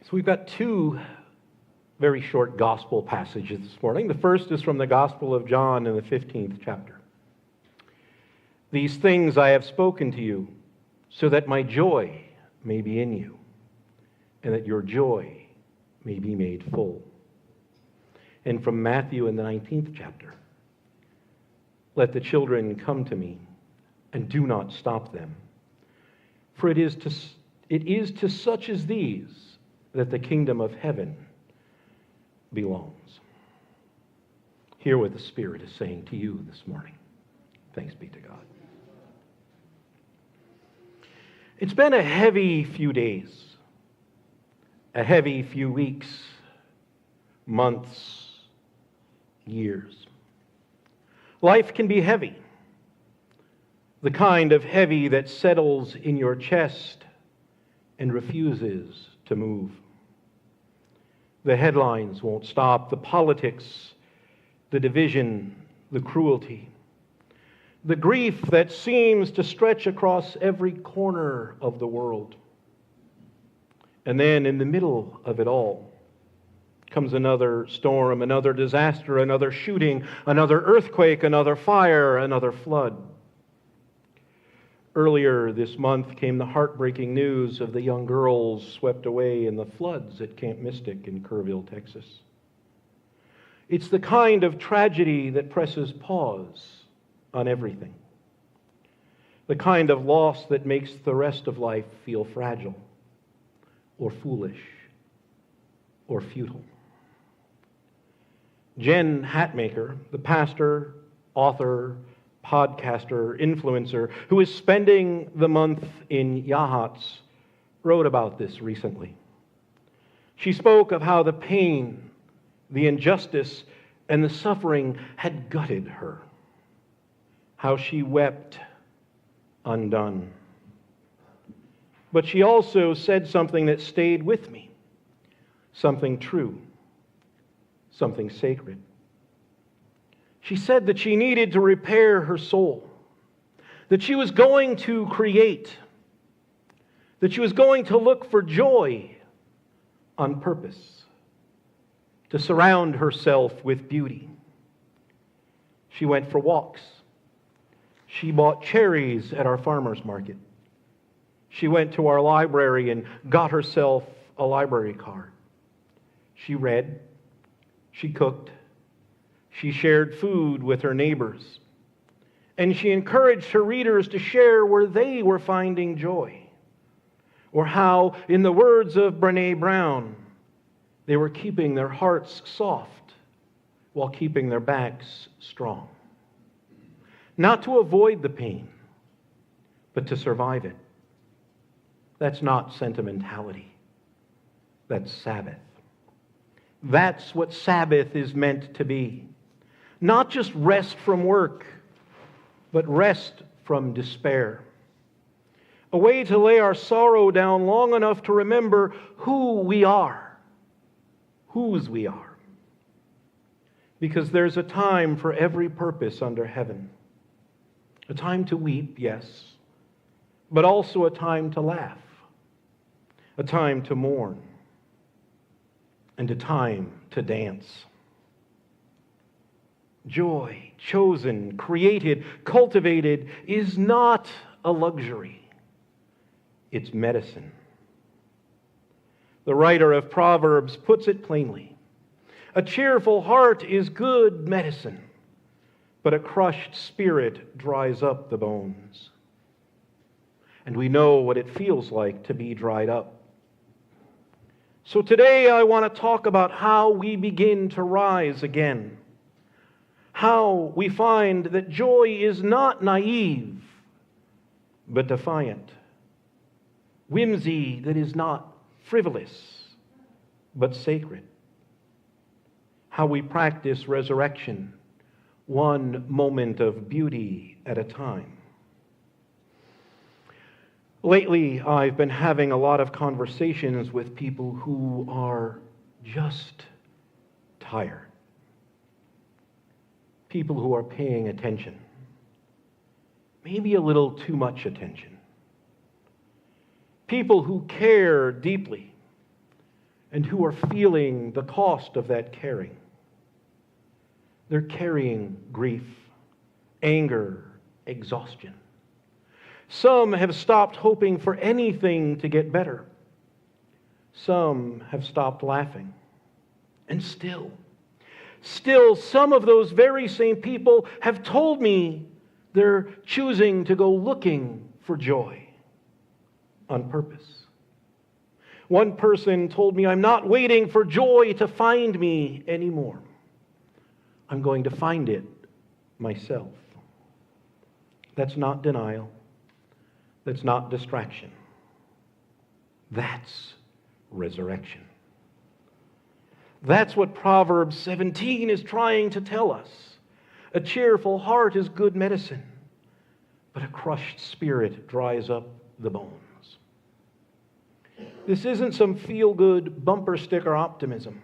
So we've got two very short gospel passages this morning. The first is from the Gospel of John in the 15th chapter. These things I have spoken to you, so that my joy may be in you, and that your joy may be made full. And from Matthew in the 19th chapter, let the children come to me, and do not stop them. For it is to such as these that the kingdom of heaven belongs. Hear what the Spirit is saying to you this morning. Thanks be to God. It's been a heavy few days, a heavy few weeks, months, years. Life can be heavy, the kind of heavy that settles in your chest and refuses to move. The headlines won't stop, the politics, the division, the cruelty, the grief that seems to stretch across every corner of the world. And then in the middle of it all comes another storm, another disaster, another shooting, another earthquake, another fire, another flood. Earlier this month came the heartbreaking news of the young girls swept away in the floods at Camp Mystic in Kerrville, Texas. It's the kind of tragedy that presses pause on everything. The kind of loss that makes the rest of life feel fragile or foolish or futile. Jen Hatmaker, the pastor, author, podcaster, influencer, who is spending the month in Yahats, wrote about this recently. She spoke of how the pain, the injustice, and the suffering had gutted her, how she wept undone. But she also said something that stayed with me, something true, something sacred. She said that she needed to repair her soul, that she was going to create, that she was going to look for joy on purpose, to surround herself with beauty. She went for walks. She bought cherries at our farmer's market. She went to our library and got herself a library card. She read. She cooked. She shared food with her neighbors. And she encouraged her readers to share where they were finding joy, or how, in the words of Brené Brown, they were keeping their hearts soft while keeping their backs strong. Not to avoid the pain, but to survive it. That's not sentimentality. That's Sabbath. That's what Sabbath is meant to be. Not just rest from work, but rest from despair. A way to lay our sorrow down long enough to remember who we are, whose we are. Because there's a time for every purpose under heaven. A time to weep, yes, but also a time to laugh, a time to mourn, and a time to dance. Joy, chosen, created, cultivated, is not a luxury. It's medicine. The writer of Proverbs puts it plainly. A cheerful heart is good medicine, but a crushed spirit dries up the bones. And we know what it feels like to be dried up. So today I want to talk about how we begin to rise again. How we find that joy is not naive, but defiant. Whimsy that is not frivolous, but sacred. How we practice resurrection, one moment of beauty at a time. Lately, I've been having a lot of conversations with people who are just tired. People who are paying attention. Maybe a little too much attention. People who care deeply, and who are feeling the cost of that caring. They're carrying grief, anger, exhaustion. Some have stopped hoping for anything to get better. Some have stopped laughing. And still, some of those very same people have told me they're choosing to go looking for joy on purpose. One person told me, "I'm not waiting for joy to find me anymore. I'm going to find it myself." That's not denial. That's not distraction. That's resurrection. That's what Proverbs 17 is trying to tell us. A cheerful heart is good medicine, but a crushed spirit dries up the bones. This isn't some feel-good bumper sticker optimism.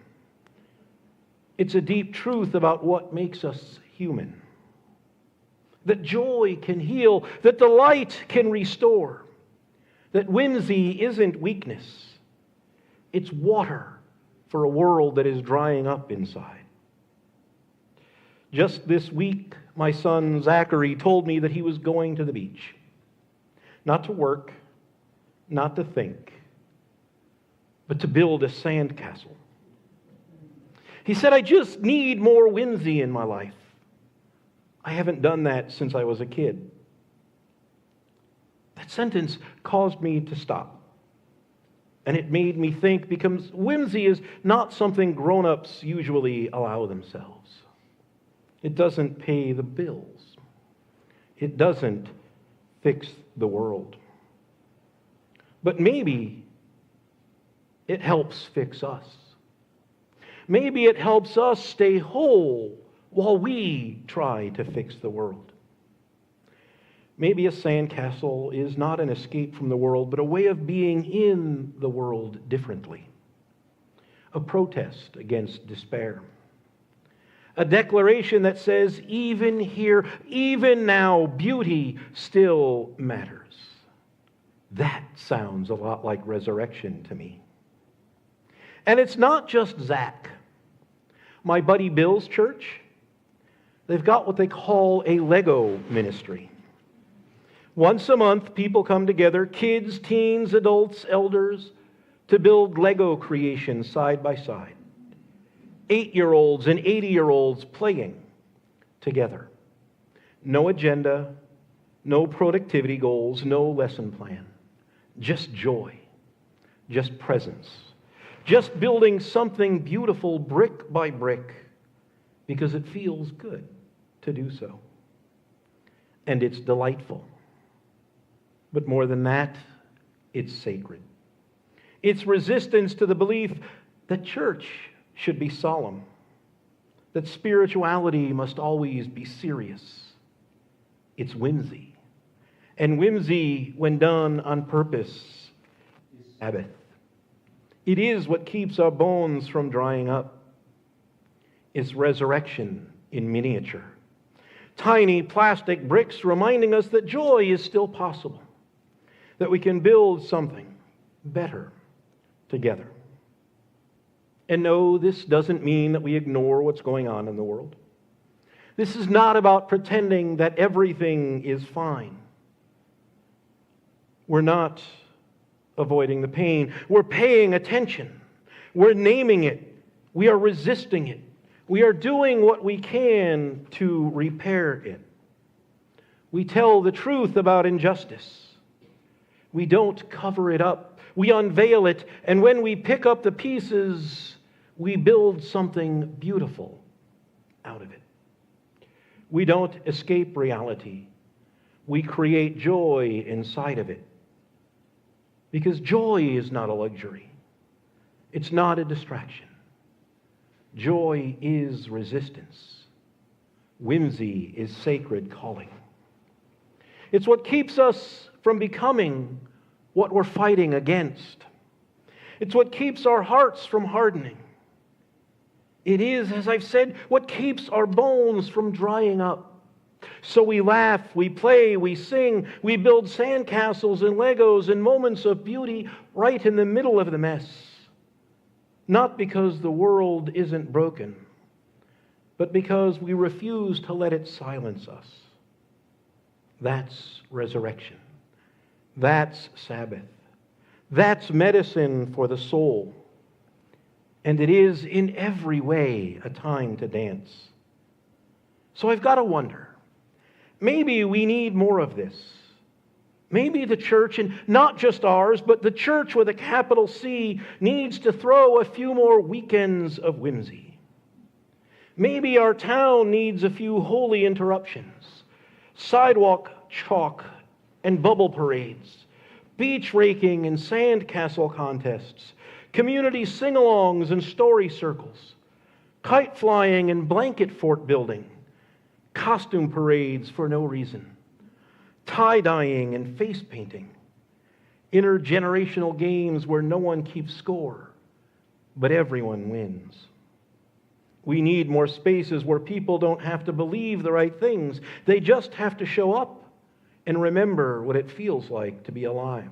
It's a deep truth about what makes us human. That joy can heal, that delight can restore, that whimsy isn't weakness. It's water for a world that is drying up inside. Just this week, my son Zachary told me that he was going to the beach. Not to work, not to think, but to build a sandcastle. He said, "I just need more whimsy in my life. I haven't done that since I was a kid." That sentence caused me to stop. And it made me think, because whimsy is not something grown-ups usually allow themselves. It doesn't pay the bills. It doesn't fix the world. But maybe it helps fix us. Maybe it helps us stay whole while we try to fix the world. Maybe a sandcastle is not an escape from the world, but a way of being in the world differently. A protest against despair. A declaration that says, even here, even now, beauty still matters. That sounds a lot like resurrection to me. And it's not just Zach. My buddy Bill's church, they've got what they call a Lego ministry. Once a month, people come together, kids, teens, adults, elders, to build Lego creations side by side. 8-year-olds and 80-year-olds playing together. No agenda, no productivity goals, no lesson plan. Just joy, just presence. Just building something beautiful brick by brick because it feels good to do so. And it's delightful. But more than that, it's sacred. It's resistance to the belief that church should be solemn, that spirituality must always be serious. It's whimsy. And whimsy, when done on purpose, is Sabbath. It is what keeps our bones from drying up. It's resurrection in miniature. Tiny plastic bricks reminding us that joy is still possible, that we can build something better together. And no, this doesn't mean that we ignore what's going on in the world. This is not about pretending that everything is fine. We're not avoiding the pain. We're paying attention. We're naming it. We are resisting it. We are doing what we can to repair it. We tell the truth about injustice. We don't cover it up. We unveil it, and when we pick up the pieces, we build something beautiful out of it. We don't escape reality. We create joy inside of it. Because joy is not a luxury. It's not a distraction. Joy is resistance. Whimsy is sacred calling. It's what keeps us from becoming what we're fighting against. It's what keeps our hearts from hardening. It is, as I've said, what keeps our bones from drying up. So we laugh, we play, we sing, we build sandcastles and Legos and moments of beauty right in the middle of the mess. not because the world isn't broken, but because we refuse to let it silence us. That's resurrection. That's Sabbath. That's medicine for the soul. And it is in every way a time to dance. So I've got to wonder, maybe we need more of this. Maybe the church, and not just ours, but the church with a capital C, needs to throw a few more weekends of whimsy. Maybe our town needs a few holy interruptions, sidewalk chalk and bubble parades, beach raking and sandcastle contests, community sing-alongs and story circles, kite flying and blanket fort building, costume parades for no reason, tie-dyeing and face painting, intergenerational games where no one keeps score, but everyone wins. We need more spaces where people don't have to believe the right things. They just have to show up and remember what it feels like to be alive.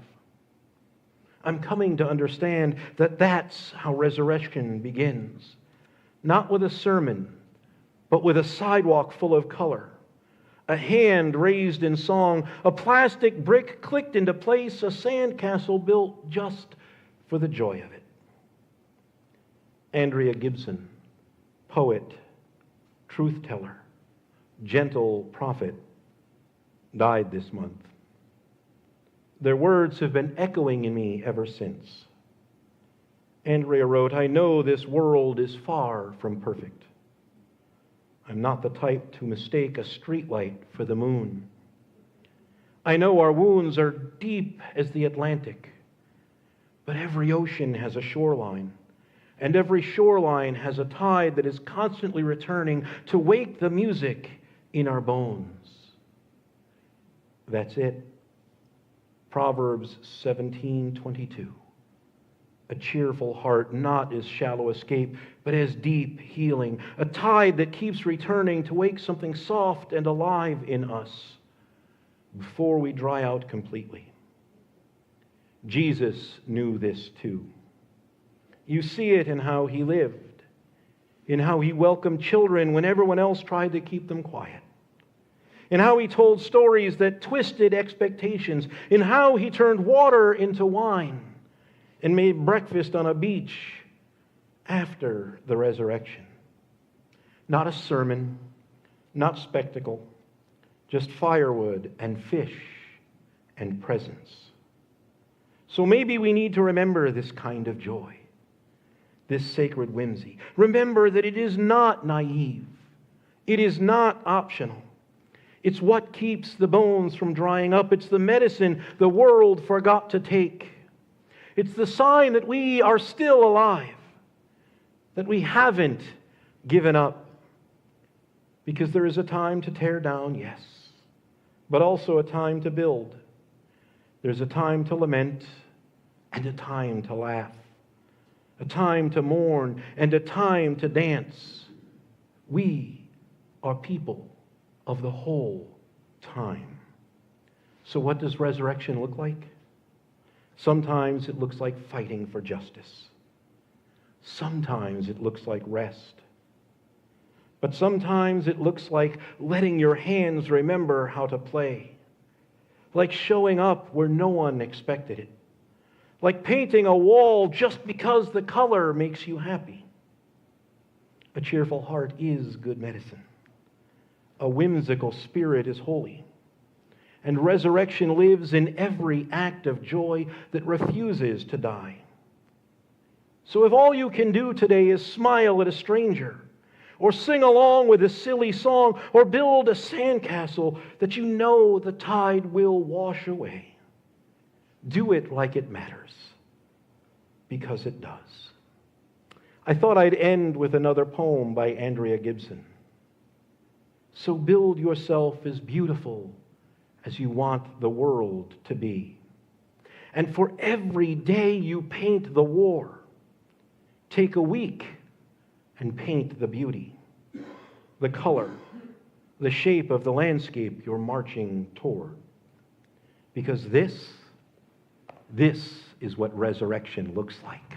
I'm coming to understand that that's how resurrection begins. Not with a sermon, but with a sidewalk full of color, a hand raised in song, a plastic brick clicked into place, a sandcastle built just for the joy of it. Andrea Gibson, poet, truth teller, gentle prophet, died this month. Their words have been echoing in me ever since. Andrea wrote, "I know this world is far from perfect. I'm not the type to mistake a streetlight for the moon. I know our wounds are deep as the Atlantic, but every ocean has a shoreline, and every shoreline has a tide that is constantly returning to wake the music in our bones." That's it. Proverbs 17:22. A cheerful heart not as shallow escape, but as deep healing. A tide that keeps returning to wake something soft and alive in us before we dry out completely. Jesus knew this too. You see it in how he lived, in how he welcomed children when everyone else tried to keep them quiet, in how he told stories that twisted expectations, in how he turned water into wine and made breakfast on a beach after the resurrection. Not a sermon, not spectacle, just firewood and fish and presence. So maybe we need to remember this kind of joy, this sacred whimsy. Remember that it is not naive. It is not optional. It's what keeps the bones from drying up. It's the medicine the world forgot to take. It's the sign that we are still alive, that we haven't given up. Because there is a time to tear down, yes, but also a time to build. There's a time to lament and a time to laugh, a time to mourn and a time to dance. We are people of the whole time. So what does resurrection look like? Sometimes it looks like fighting for justice. Sometimes it looks like rest. But sometimes it looks like letting your hands remember how to play, like showing up where no one expected it, like painting a wall just because the color makes you happy. A cheerful heart is good medicine. A whimsical spirit is holy. And resurrection lives in every act of joy that refuses to die. So if all you can do today is smile at a stranger, or sing along with a silly song, or build a sandcastle that you know the tide will wash away, do it like it matters, because it does. I thought I'd end with another poem by Andrea Gibson. So build yourself as beautiful as you want the world to be. And for every day you paint the war, take a week and paint the beauty, the color, the shape of the landscape you're marching toward. Because this is what resurrection looks like.